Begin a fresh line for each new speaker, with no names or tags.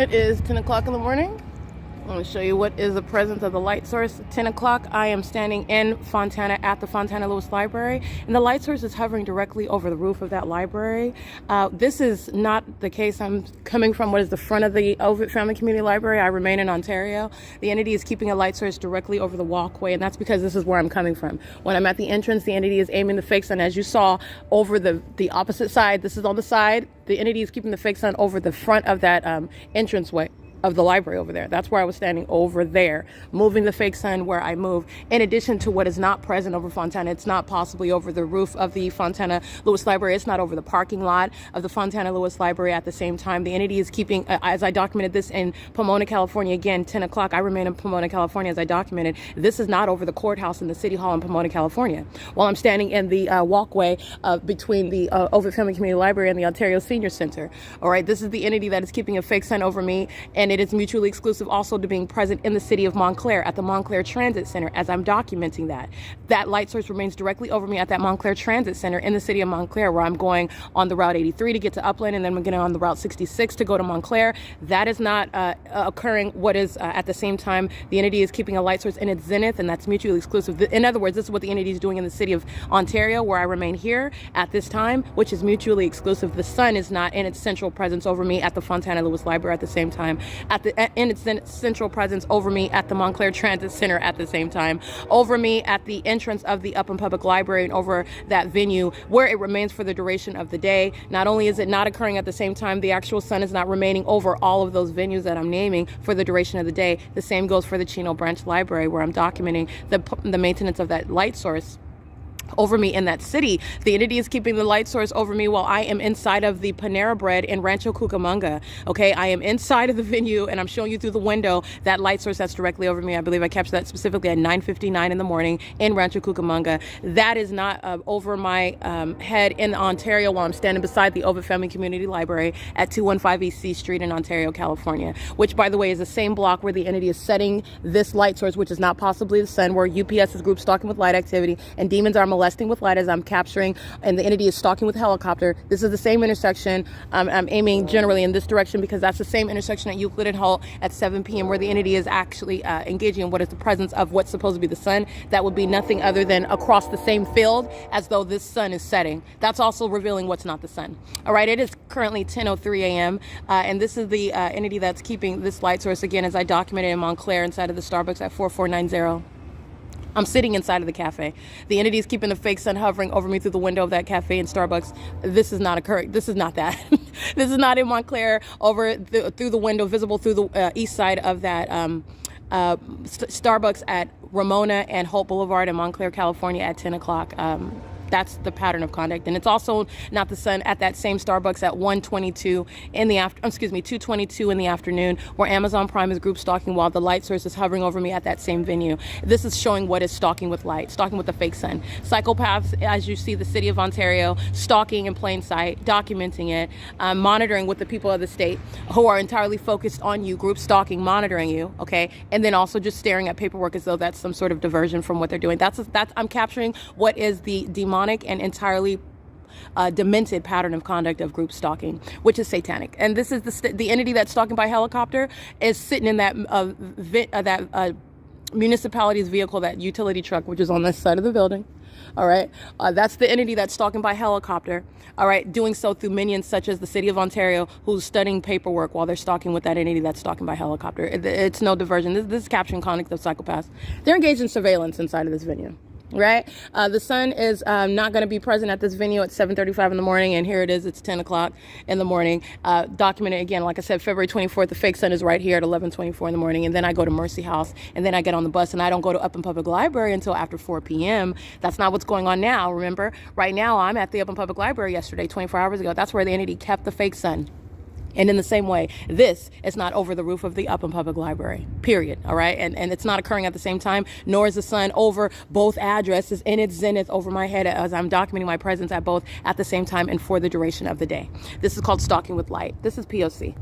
It is 10 o'clock in the morning. I'm going to show you what is the presence of the light source. 10 o'clock, I am standing in Fontana at the Fontana Lewis Library, and the light source is hovering directly over the roof of that library. This is not the case. I'm coming from what is the front of the OVITT Family Community Library. I remain in Ontario. The entity is keeping a light source directly over the walkway, and that's because this is where I'm coming from. When I'm at the entrance, the entity is aiming the fake sun, as you saw, over the opposite side. This is on the side. The entity is keeping the fake sun over the front of that entranceway of the library over there. That's where I was standing, over there, moving the fake sun where I move. In addition to what is not present over Fontana, it's not possibly over the roof of the Fontana Lewis Library. It's not over the parking lot of the Fontana Lewis Library at the same time. The entity is keeping, as I documented this in Pomona, California, again, 10 o'clock, I remain in Pomona, California, as I documented. This is not over the courthouse in the City Hall in Pomona, California. While I'm standing in the walkway between the OVITT Family Community Library and the Ontario Senior Center. All right, this is the entity that is keeping a fake sun over me, and it is mutually exclusive also to being present in the city of Montclair at the Montclair Transit Center as I'm documenting that. That light source remains directly over me at that Montclair Transit Center in the city of Montclair, where I'm going on the Route 83 to get to Upland, and then we're getting on the Route 66 to go to Montclair. That is not occurring. What is at the same time, the entity is keeping a light source in its zenith, and that's mutually exclusive. In other words, this is what the entity is doing in the city of Ontario, where I remain here at this time, which is mutually exclusive. The sun is not in its central presence over me at the Fontana Lewis Library at the same time, in its central presence over me at the Montclair Transit Center at the same time, over me at the entrance of the Upland Public Library, and over that venue where it remains for the duration of the day. Not only is it not occurring at the same time, the actual sun is not remaining over all of those venues that I'm naming for the duration of the day. The same goes for the Chino Branch Library, where I'm documenting the maintenance of that light source over me in that city. The entity is keeping the light source over me while I am inside of the Panera Bread in Rancho Cucamonga. Okay, I am inside of the venue, and I'm showing you through the window that light source that's directly over me. I believe I captured that specifically at 9:59 in the morning in Rancho Cucamonga. That is not over my head in Ontario while I'm standing beside the OVITT Family Community Library at 215 East C Street in Ontario, California, which, by the way, is the same block where the entity is setting this light source, which is not possibly the sun, where UPS is group stalking with light activity and demons are molesting with light as I'm capturing, and the entity is stalking with helicopter. This is the same intersection. I'm aiming generally in this direction because that's the same intersection at Euclid and Hull at 7 p.m. where the entity is actually engaging in what is the presence of what's supposed to be the sun. That would be nothing other than across the same field as though this sun is setting. That's also revealing what's not the sun. All right, it is currently 10:03 a.m. And this is the entity that's keeping this light source, again, as I documented in Montclair inside of the Starbucks at 4490. I'm sitting inside of the cafe. The entity is keeping the fake sun hovering over me through the window of that cafe in Starbucks. This is not occurring. This is not that. This is not in Montclair, through the window, visible through the east side of that Starbucks at Ramona and Hope Boulevard in Montclair, California at 10 o'clock. That's the pattern of conduct. And it's also not the sun at that same Starbucks at 2:22 in the afternoon, where Amazon Prime is group stalking while the light source is hovering over me at that same venue. This is showing what is stalking with light, stalking with the fake sun. Psychopaths, as you see, the city of Ontario, stalking in plain sight, documenting it, monitoring with the people of the state who are entirely focused on you, group stalking, monitoring you, okay? And then also just staring at paperwork as though that's some sort of diversion from what they're doing. I'm capturing what is the demonic and entirely demented pattern of conduct of group stalking, which is satanic. And this is the entity that's stalking by helicopter is sitting in that municipality's vehicle, that utility truck, which is on this side of the building. All right, that's the entity that's stalking by helicopter. All right, doing so through minions such as the city of Ontario, who's studying paperwork while they're stalking with that entity that's stalking by helicopter. It's no diversion. This is capturing conduct of psychopaths. They're engaged in surveillance inside of this venue. Right? The sun is not going to be present at this venue at 7:35 in the morning, and here it is. It's 10 o'clock in the morning. Documented again, like I said, February 24th, the fake sun is right here at 11:24 in the morning, and then I go to Mercy House, and then I get on the bus, and I don't go to Upland Public Library until after 4 p.m. That's not what's going on now, remember? Right now, I'm at the Upland Public Library yesterday, 24 hours ago. That's where the entity kept the fake sun. And in the same way, this is not over the roof of the Upland Public Library, period, all right? And it's not occurring at the same time, nor is the sun over both addresses in its zenith over my head as I'm documenting my presence at both at the same time and for the duration of the day. This is called stalking with light. This is P.O.C.